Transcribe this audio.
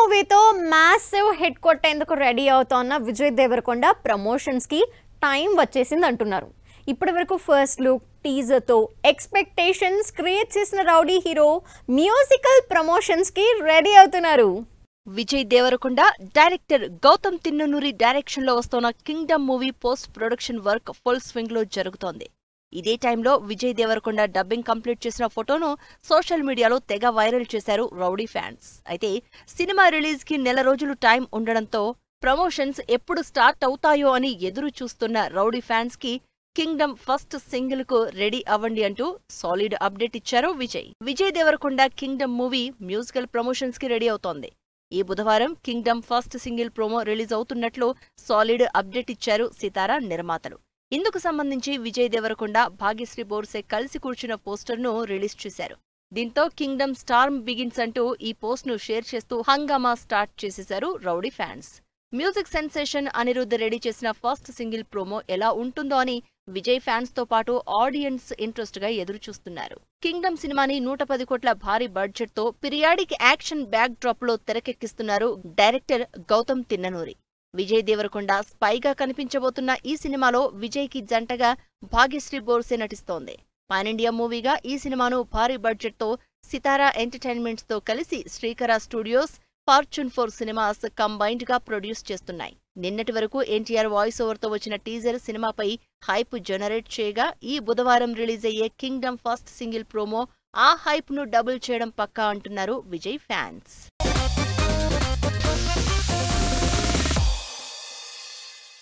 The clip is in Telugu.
మూవీతో మ్యాసివ్ హిట్ కొట్టేందుకు రెడీ అవుతోన్న విజయ్ దేవరకొండ ప్రమోషన్స్ కి టైం వచ్చేసింది అంటున్నారు. ఇప్పటివరకు ఫస్ట్ లుక్ టీజర్ తో ఎక్స్పెక్టేషన్స్ క్రియేట్ చేసిన రౌడీ హీరో మ్యూజికల్ ప్రమోషన్స్ కి రెడీ అవుతున్నారు. విజయ్ దేవరకొండ డైరెక్టర్ గౌతమ్ తిన్ననూరి డైరెక్షన్ లో వస్తున్న kingdom movie post production work full swing లో జరుగుతోంది. ఇదే టైంలో విజయ్ దేవరకొండ డబ్బింగ్ కంప్లీట్ చేసిన ఫోటోను సోషల్ మీడియాలో తెగ వైరల్ చేశారు రౌడీ ఫ్యాన్స్. అయితే సినిమా రిలీజ్ కి నెల రోజులు టైం ఉండడంతో ప్రమోషన్స్ ఎప్పుడు స్టార్ట్ అవుతాయో అని ఎదురు చూస్తున్న రౌడీ ఫ్యాన్స్ కి కింగ్డమ్ ఫస్ట్ సింగిల్ కు రెడీ అవ్వండి అంటూ సాలిడ్ అప్డేట్ ఇచ్చారు Vijay. Vijay Deverakonda Kingdom movie musical promotions కి రెడీ అవుతోంది. ఈ బుధవారం Kingdom first single promo release అవుతున్నట్లు సాలిడ్ అప్డేట్ ఇచ్చారు సితారా నిర్మాతలు. ఇందుకు సంబంధించి విజయ్ దేవరకొండ భాగ్యశ్రీ బోర్సే కలిసి కూర్చున్న పోస్టర్ను రిలీజ్ చేశారు. దీంతో కింగ్డమ్ స్టార్మ్ బిగిన్స్ అంటూ ఈ పోస్ట్ను షేర్ చేస్తూ హంగామా స్టార్ట్ చేసేశారు rowdy fans. Music sensation Anirudh ready చేసిన ఫస్ట్ సింగిల్ ప్రోమో ఎలా ఉంటుందో అని విజయ్ ఫ్యాన్స్ తో పాటు ఆడియన్స్ ఇంట్రెస్ట్ గా ఎదురుచూస్తున్నారు. కింగ్డమ్ సినిమాని 110 కోట్ల భారీ బడ్జెట్ తో పిరియాడిక్ యాక్షన్ బ్యాక్ డ్రాప్ లో తెరకెక్కిస్తున్నారు డైరెక్టర్ గౌతమ్ తిన్ననూరి. విజయ్ దేవరకొండ స్పైగా కనిపించబోతున్న ఈ సినిమాలో విజయ్ కి జంటగా భాగ్యశ్రీ బోర్సే నటిస్తోంది. పాన్ ఇండియా మూవీగా ఈ సినిమాను భారీ బడ్జెట్ తో సితారా ఎంటర్టైన్మెంట్స్ తో కలిసి శ్రీకర స్టూడియోస్, ఫార్చ్యూన్ 4 సినిమాస్ కంబైన్డ్ గా ప్రొడ్యూస్ చేస్తున్నాయి. నిన్నటి వరకు ఎన్టీఆర్ వాయిస్ ఓవర్ తో వచ్చిన టీజర్ సినిమాపై హైప్ జనరేట్ చేయగా ఈ బుధవారం రిలీజ్ అయ్యే కింగ్డమ్ ఫస్ట్ సింగిల్ ప్రోమో ఆ హైప్ ను డబుల్ చేయడం పక్కా అంటున్నారు విజయ్ ఫ్యాన్స్.